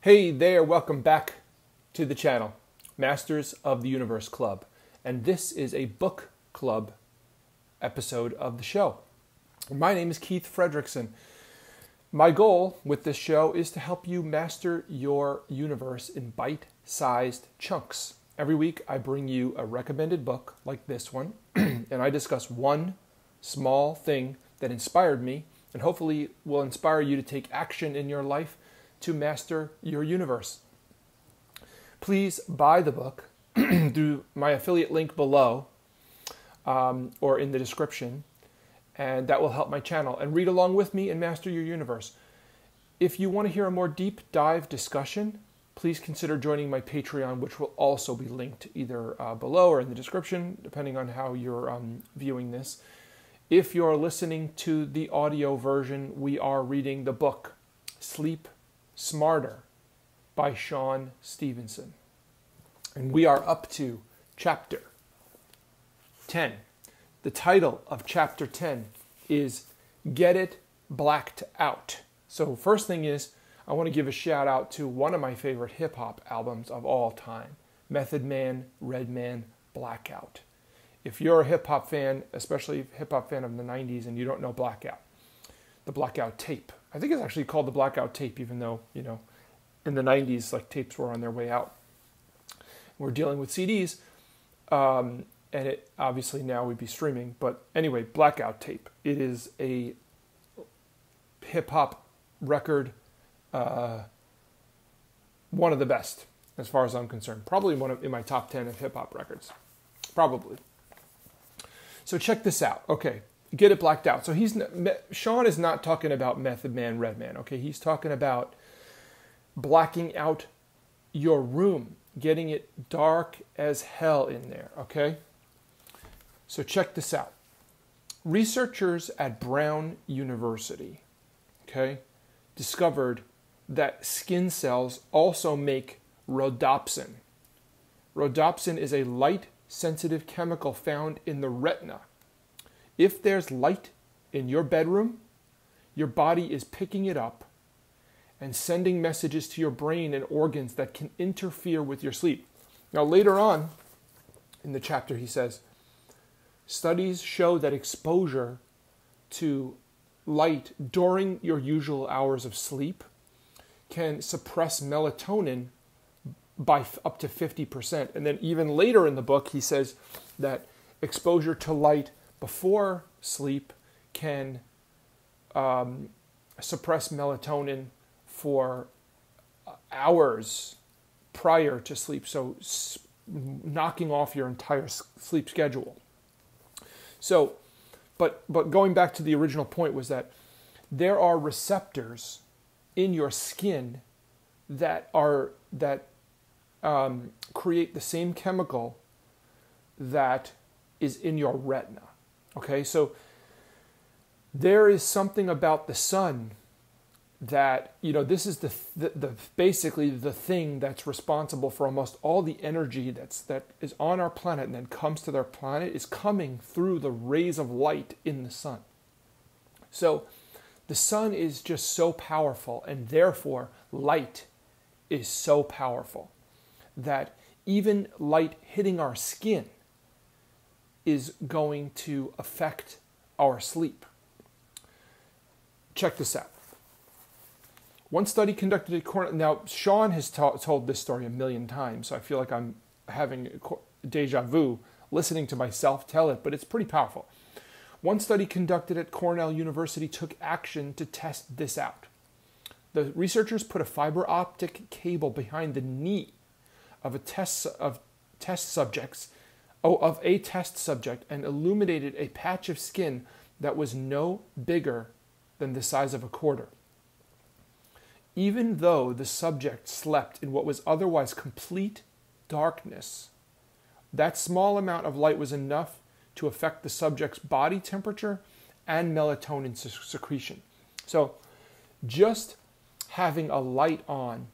Hey there, welcome back to the channel, Masters of the Universe Club. And this is a book club episode of the show. My name is Keith Fredrickson. My goal with this show is to help you master your universe in bite-sized chunks. Every week I bring you a recommended book like this one, and I discuss one small thing that inspired me and hopefully will inspire you to take action in your life to master your universe. Please buy the book through my affiliate link below or in the description, and that will help my channel. And read along with me and master your universe. If you want to hear a more deep dive discussion, please consider joining my Patreon, which will also be linked either below or in the description, depending on how you're viewing this. If you're listening to the audio version, we are reading the book Sleep Smarter by Shawn Stevenson. And we are up to chapter 10. The title of chapter 10 is Get It Blacked Out. So first thing is, I want to give a shout out to one of my favorite hip hop albums of all time, Method Man, Redman, Blackout. If you're a hip hop fan, especially a hip hop fan of the 90s, and you don't know Blackout, the Blackout tape. I think it's actually called the Blackout tape, even though, in the 90s, like tapes were on their way out. We're dealing with CDs, and it obviously now would be streaming. But anyway, Blackout tape. It is a hip-hop record, one of the best, as far as I'm concerned. Probably in my top 10 of hip-hop records. Probably. So check this out. Okay. Get it blacked out. So Shawn is not talking about Method Man, Redman. Okay, he's talking about blacking out your room, getting it dark as hell in there. Okay, so check this out. Researchers at Brown University, discovered that skin cells also make rhodopsin. Rhodopsin is a light-sensitive chemical found in the retina. If there's light in your bedroom, your body is picking it up and sending messages to your brain and organs that can interfere with your sleep. Now, later on in the chapter, he says, studies show that exposure to light during your usual hours of sleep can suppress melatonin by up to 50%. And then even later in the book, he says that exposure to light before sleep can suppress melatonin for hours prior to sleep, so knocking off your entire sleep schedule. So, but going back to the original point was that there are receptors in your skin that create the same chemical that is in your retina. Okay, so there is something about the sun that, this is the basically the thing that's responsible for almost all the energy that is on our planet and then comes to their planet is coming through the rays of light in the sun. So the sun is just so powerful, and therefore light is so powerful that even light hitting our skin is going to affect our sleep. Check this out. One study conducted at Cornell. Now, Shawn has told this story a million times, so I feel like I'm having deja vu listening to myself tell it, but it's pretty powerful. One study conducted at Cornell University took action to test this out. The researchers put a fiber optic cable behind the knee of a test subject and illuminated a patch of skin that was no bigger than the size of a quarter. Even though the subject slept in what was otherwise complete darkness, that small amount of light was enough to affect the subject's body temperature and melatonin secretion. So just having a light on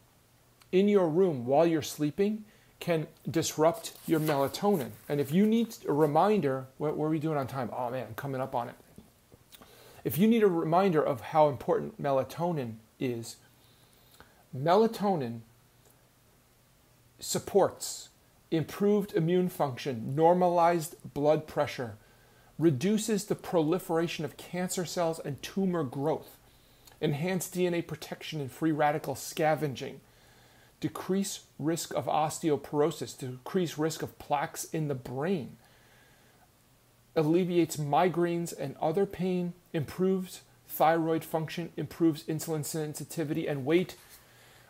in your room while you're sleeping can disrupt your melatonin. And if you need a reminder, what are we doing on time? Oh man, I'm coming up on it. If you need a reminder of how important melatonin is, Melatonin supports improved immune function, normalized blood pressure, reduces the proliferation of cancer cells and tumor growth, enhanced DNA protection and free radical scavenging, decrease risk of osteoporosis, decrease risk of plaques in the brain, alleviates migraines and other pain, improves thyroid function, improves insulin sensitivity and weight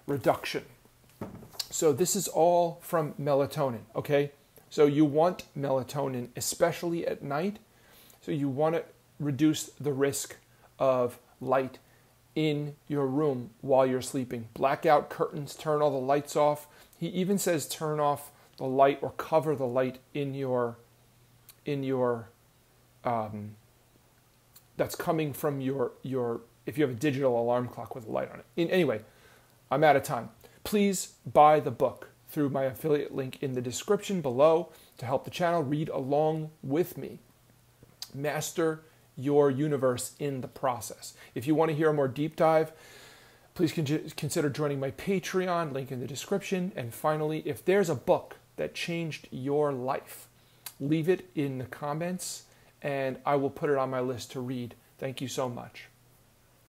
reduction. So this is all from melatonin, okay? So you want melatonin, especially at night. So you want to reduce the risk of light in your room while you're sleeping. Blackout curtains, turn all the lights off. He even says turn off the light or cover the light in your that's coming from your if you have a digital alarm clock with a light on it. Anyway, I'm out of time. Please buy the book through my affiliate link in the description below to help the channel. Read along with me. Master your universe in the process. If you want to hear a more deep dive, please consider joining my Patreon, link in the description. And finally, if there's a book that changed your life, leave it in the comments and I will put it on my list to read. Thank you so much.